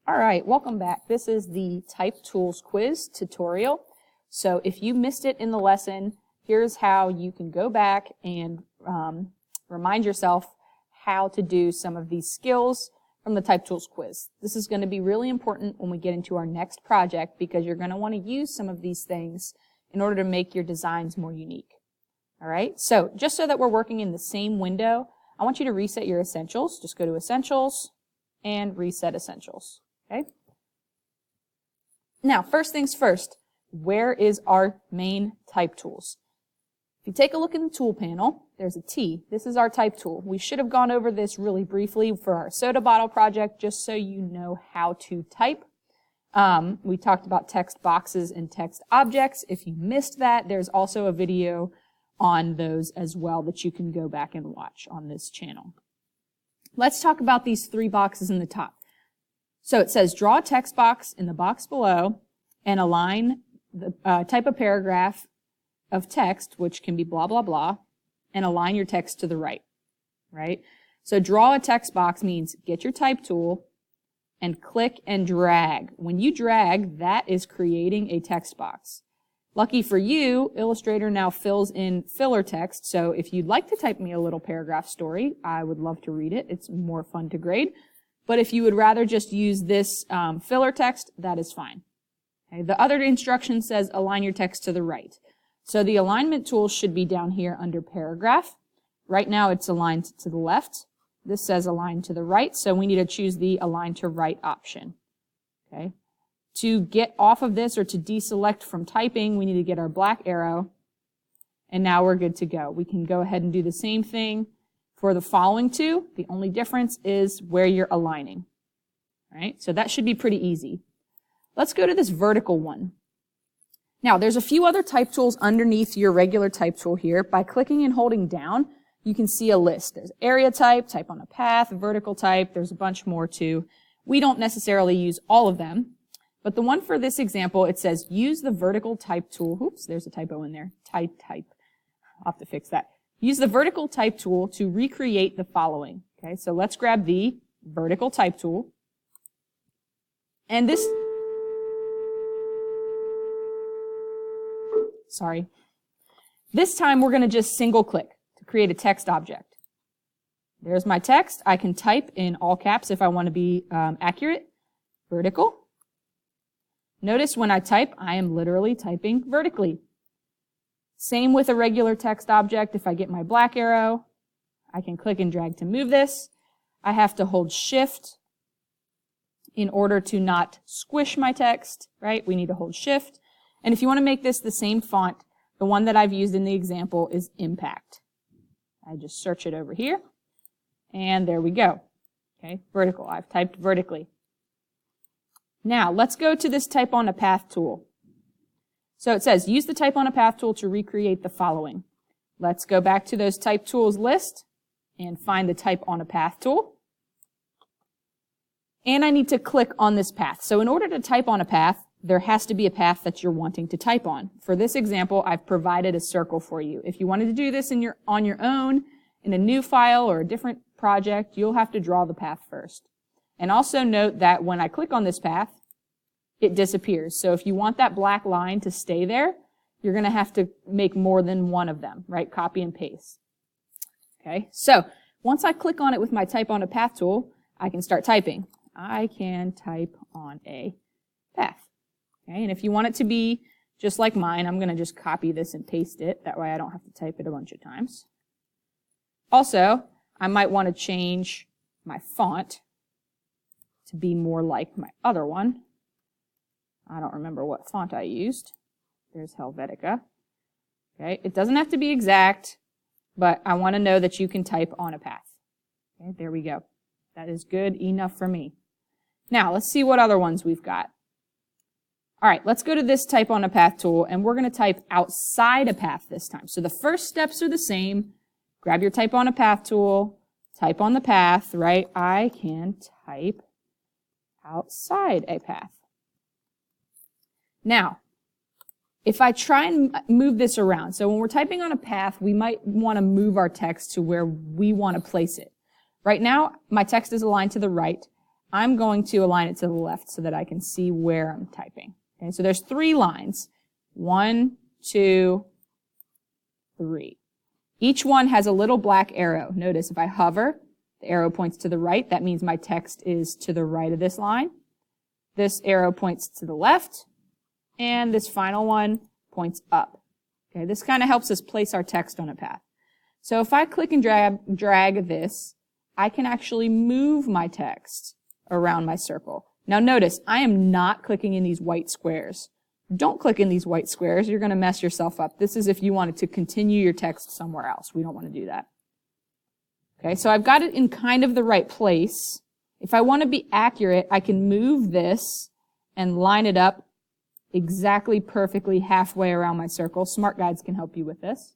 All right, welcome back. This is the Type Tools quiz tutorial. So if you missed it in the lesson, here's how you can go back and remind yourself how to do some of these skills from the Type Tools quiz. This is going to be really important when we get into our next project because you're going to want to use some of these things in order to make your designs more unique. All right, so just so that we're working in the same window, I want you to reset your essentials. Just go to Essentials and Reset Essentials. Okay. Now, first things first, where is our main type tools? If you take a look in the tool panel, there's a T. This is our type tool. We should have gone over this really briefly for our soda bottle project, just so you know how to type. We talked about text boxes and text objects. If you missed that, there's also a video on those as well that you can go back and watch on this channel. Let's talk about these three boxes in the top. So it says draw a text box in the box below and align the type a paragraph of text, which can be blah, blah, blah, and align your text to the right, right? So draw a text box means get your type tool and click and drag. When you drag, that is creating a text box. Lucky for you, Illustrator now fills in filler text, so if you'd like to type me a little paragraph story, I would love to read it. It's more fun to grade. But if you would rather just use this filler text, that is fine. Okay. The other instruction says align your text to the right. So the alignment tool should be down here under paragraph. Right now it's aligned to the left. This says align to the right, so we need to choose the align to right option. Okay. To get off of this or to deselect from typing, we need to get our black arrow, and now we're good to go. We can go ahead and do the same thing for the following two. The only difference is where you're aligning. All right, so that should be pretty easy. Let's go to this vertical one. Now, there's a few other type tools underneath your regular type tool here. By clicking and holding down, you can see a list. There's area type, type on a path, vertical type. There's a bunch more too. We don't necessarily use all of them, but the one for this example, it says use the vertical type tool. Oops, there's a typo in there. Type. I'll have to fix that. Use the vertical type tool to recreate the following. Okay, so let's grab the vertical type tool. And this time we're going to just single click to create a text object. There's my text. I can type in all caps if I want to be accurate. Vertical. Notice when I type, I am literally typing vertically. Same with a regular text object. If I get my black arrow, I can click and drag to move this. I have to hold Shift in order to not squish my text, right? We need to hold Shift. And if you want to make this the same font, the one that I've used in the example is Impact. I just search it over here, and there we go. Okay, vertical. I've typed vertically. Now, let's go to this Type on a Path tool. So it says, use the Type on a Path tool to recreate the following. Let's go back to those Type Tools list and find the Type on a Path tool. And I need to click on this path. So in order to type on a path, there has to be a path that you're wanting to type on. For this example, I've provided a circle for you. If you wanted to do this on your own, in a new file or a different project, you'll have to draw the path first. And also note that when I click on this path, it disappears. So if you want that black line to stay there, you're going to have to make more than one of them, right? Copy and paste. Okay, so once I click on it with my Type on a Path tool, I can start typing. I can type on a path. Okay, and if you want it to be just like mine, I'm going to just copy this and paste it. That way I don't have to type it a bunch of times. Also, I might want to change my font to be more like my other one. I don't remember what font I used. There's Helvetica. Okay, it doesn't have to be exact, but I want to know that you can type on a path. Okay, there we go. That is good enough for me. Now, let's see what other ones we've got. All right, let's go to this Type on a Path tool, and we're going to type outside a path this time. So the first steps are the same. Grab your Type on a Path tool, type on the path, right? I can type outside a path. Now, if I try and move this around, so when we're typing on a path, we might want to move our text to where we want to place it. Right now, my text is aligned to the right. I'm going to align it to the left so that I can see where I'm typing. Okay, so there's 3 lines. 1, 2, 3. Each one has a little black arrow. Notice if I hover, the arrow points to the right. That means my text is to the right of this line. This arrow points to the left. And this final one points up. Okay, this kind of helps us place our text on a path. So if I click and drag this, I can actually move my text around my circle. Now notice, I am not clicking in these white squares. Don't click in these white squares. You're going to mess yourself up. This is if you wanted to continue your text somewhere else. We don't want to do that. Okay, so I've got it in kind of the right place. If I want to be accurate, I can move this and line it up exactly perfectly halfway around my circle. Smart Guides can help you with this.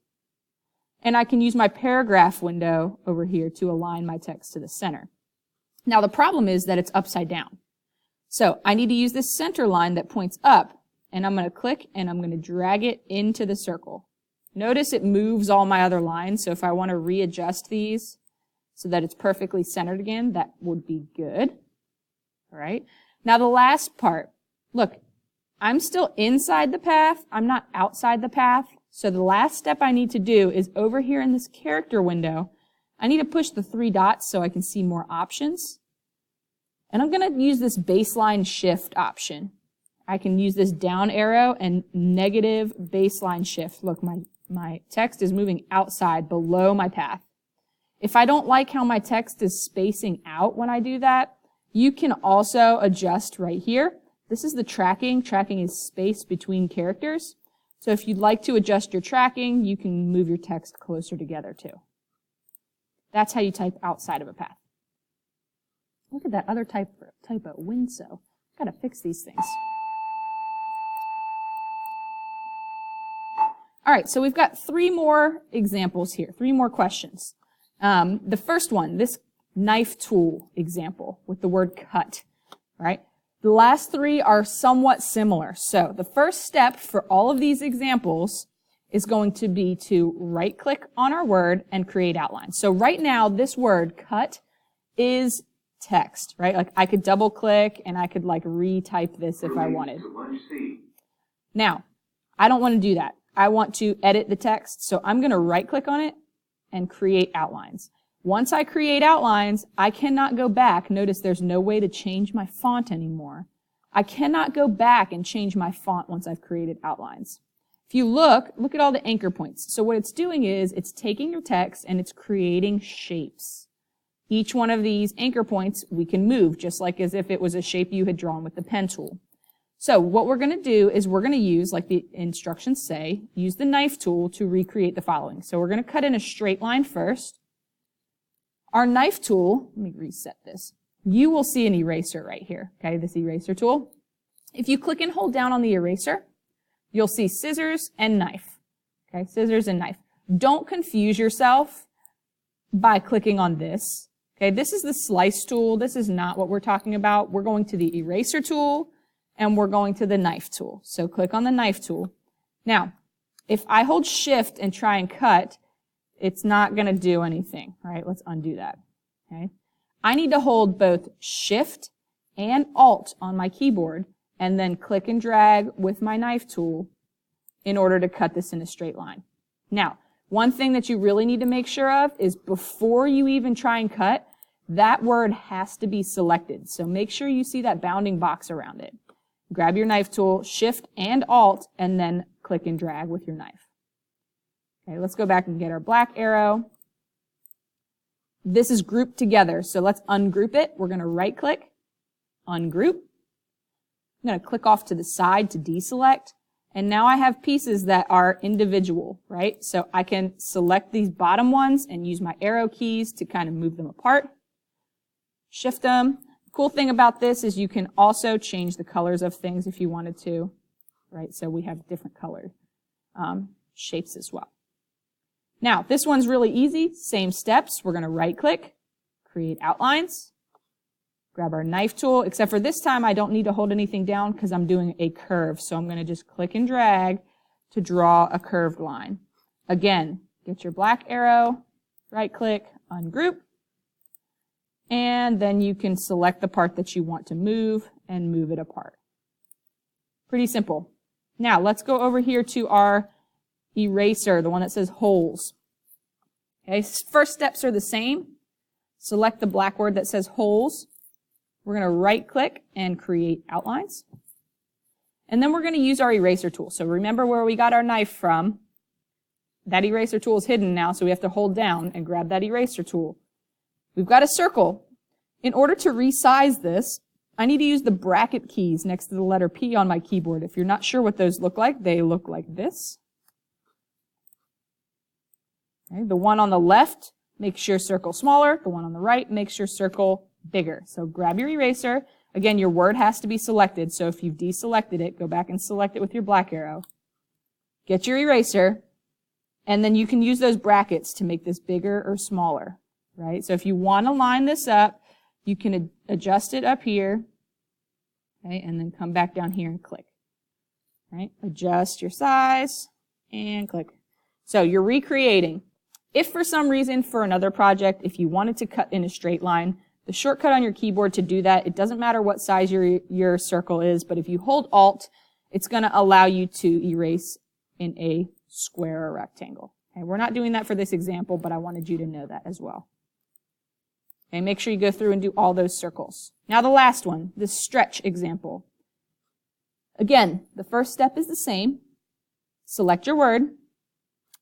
And I can use my paragraph window over here to align my text to the center. Now the problem is that it's upside down. So I need to use this center line that points up, and I'm going to click and I'm going to drag it into the circle. Notice it moves all my other lines, so if I want to readjust these so that it's perfectly centered again, that would be good. All right. Now the last part, look, I'm still inside the path. I'm not outside the path. So the last step I need to do is over here in this character window, I need to push the 3 dots so I can see more options. And I'm going to use this baseline shift option. I can use this down arrow and negative baseline shift. Look, my text is moving outside below my path. If I don't like how my text is spacing out when I do that, you can also adjust right here. This is the tracking. Tracking is space between characters. So if you'd like to adjust your tracking, you can move your text closer together too. That's how you type outside of a path. Look at that other typo, Winso. Gotta fix these things. All right, so we've got 3 more examples here, 3 more questions. The first one, this knife tool example with the word cut, right? The last 3 are somewhat similar. So the first step for all of these examples is going to be to right-click on our word and create outline. So right now, this word, cut, is text, right? Like I could double-click and I could like retype this if I wanted. Now, I don't want to do that. I want to edit the text, so I'm going to right-click on it and create outlines. Once I create outlines, I cannot go back. Notice there's no way to change my font anymore. I cannot go back and change my font once I've created outlines. If you look at all the anchor points. So what it's doing is it's taking your text and it's creating shapes. Each one of these anchor points we can move, just like as if it was a shape you had drawn with the pen tool. So what we're going to do is we're going to use, like the instructions say, use the knife tool to recreate the following. So we're going to cut in a straight line first. Our knife tool, let me reset this. You will see an eraser right here, okay, this eraser tool. If you click and hold down on the eraser, you'll see scissors and knife, okay, scissors and knife. Don't confuse yourself by clicking on this, okay. This is the slice tool. This is not what we're talking about. We're going to the eraser tool and we're going to the knife tool. So click on the knife tool. Now, if I hold shift and try and cut, it's not going to do anything, right? Let's undo that, okay? I need to hold both shift and alt on my keyboard and then click and drag with my knife tool in order to cut this in a straight line. Now, one thing that you really need to make sure of is before you even try and cut, that word has to be selected. So make sure you see that bounding box around it. Grab your knife tool, shift and alt, and then click and drag with your knife. Okay, let's go back and get our black arrow. This is grouped together, so let's ungroup it. We're going to right-click, ungroup. I'm going to click off to the side to deselect, and now I have pieces that are individual, right? So I can select these bottom ones and use my arrow keys to kind of move them apart, shift them. The cool thing about this is you can also change the colors of things if you wanted to, right? So we have different colored shapes as well. Now, this one's really easy. Same steps. We're going to right-click, create outlines, grab our knife tool, except for this time I don't need to hold anything down because I'm doing a curve. So I'm going to just click and drag to draw a curved line. Again, get your black arrow, right-click, ungroup. And then you can select the part that you want to move and move it apart. Pretty simple. Now let's go over here to our eraser, the one that says holes. Okay, first steps are the same. Select the black word that says holes. We're going to right click and create outlines. And then we're going to use our eraser tool. So remember where we got our knife from. That eraser tool is hidden now, so we have to hold down and grab that eraser tool. We've got a circle. In order to resize this, I need to use the bracket keys next to the letter P on my keyboard. If you're not sure what those look like, they look like this. Okay, the one on the left makes your circle smaller. The one on the right makes your circle bigger. So grab your eraser. Again, your word has to be selected. So if you've deselected it, go back and select it with your black arrow. Get your eraser, and then you can use those brackets to make this bigger or smaller, right? So if you want to line this up, you can adjust it up here, okay, and then come back down here and click, right? Adjust your size and click. So you're recreating. If for some reason for another project, if you wanted to cut in a straight line, the shortcut on your keyboard to do that, it doesn't matter what size your circle is, but if you hold Alt, it's going to allow you to erase in a square or rectangle. Okay, we're not doing that for this example, but I wanted you to know that as well. Okay, make sure you go through and do all those circles. Now the last one, the stretch example. Again, the first step is the same. Select your word,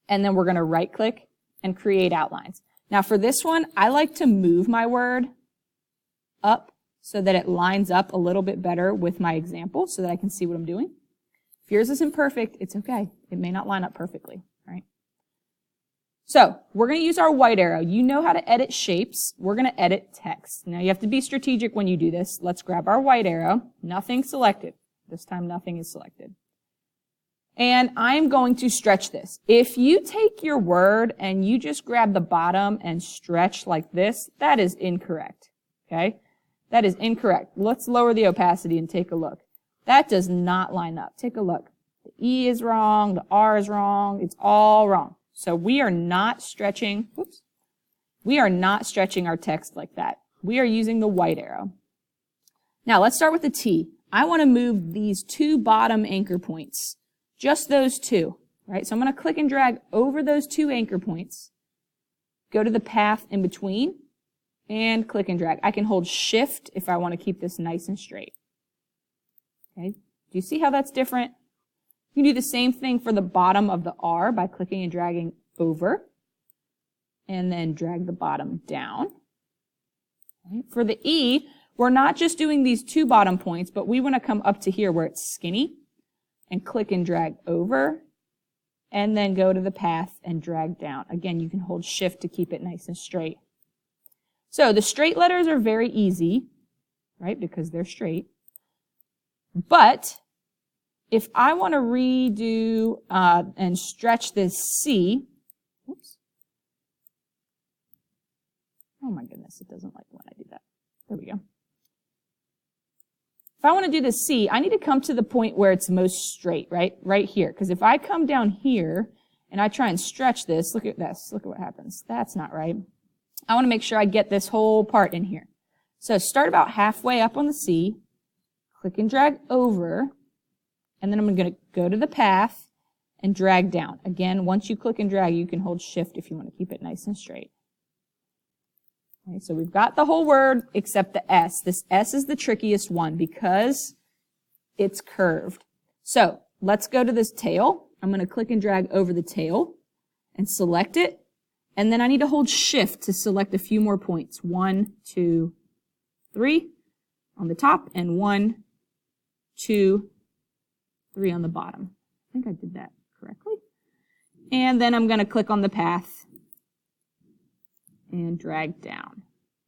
and then we're going to right click and create outlines. Now for this one, I like to move my word up so that it lines up a little bit better with my example so that I can see what I'm doing. If yours isn't perfect, it's okay. It may not line up perfectly, right? So we're going to use our white arrow. You know how to edit shapes. We're going to edit text. Now you have to be strategic when you do this. Let's grab our white arrow. Nothing selected. This time nothing is selected. And I'm going to stretch this. If you take your word and you just grab the bottom and stretch like this, that is incorrect. Okay? That is incorrect. Let's lower the opacity and take a look. That does not line up. Take a look. The E is wrong. The R is wrong. It's all wrong. So we are not stretching, we are not stretching our text like that. We are using the white arrow. Now let's start with the T. I want to move these two bottom anchor points. Just those two, right? So I'm going to click and drag over those two anchor points. Go to the path in between and click and drag. I can hold Shift if I want to keep this nice and straight. Okay. Do you see how that's different? You can do the same thing for the bottom of the R by clicking and dragging over and then drag the bottom down. Okay. For the E, we're not just doing these two bottom points, but we want to come up to here where it's skinny and click and drag over and then go to the path and drag down. Again, you can hold Shift to keep it nice and straight. So the straight letters are very easy, right, because they're straight. But if I want to redo and stretch this C, oops. Oh my goodness, it doesn't like when I do that. There we go. If I want to do the C, I need to come to the point where it's most straight, right? Right here. Because if I come down here and I try and stretch this, look at this. Look at what happens. That's not right. I want to make sure I get this whole part in here. So start about halfway up on the C, click and drag over, and then I'm going to go to the path and drag down. Again, once you click and drag, you can hold Shift if you want to keep it nice and straight. Okay, so we've got the whole word except the S. This S is the trickiest one because it's curved. So let's go to this tail. I'm going to click and drag over the tail and select it. And then I need to hold Shift to select a few more points. 1, 2, 3 on the top and 1, 2, 3 on the bottom. I think I did that correctly. And then I'm going to click on the path and drag down.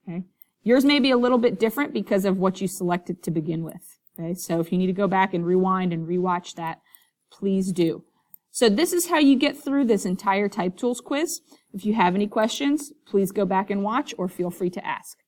Okay. Yours may be a little bit different because of what you selected to begin with. Okay. So if you need to go back and rewind and rewatch that, please do. So this is how you get through this entire Type Tools quiz. If you have any questions, please go back and watch or feel free to ask.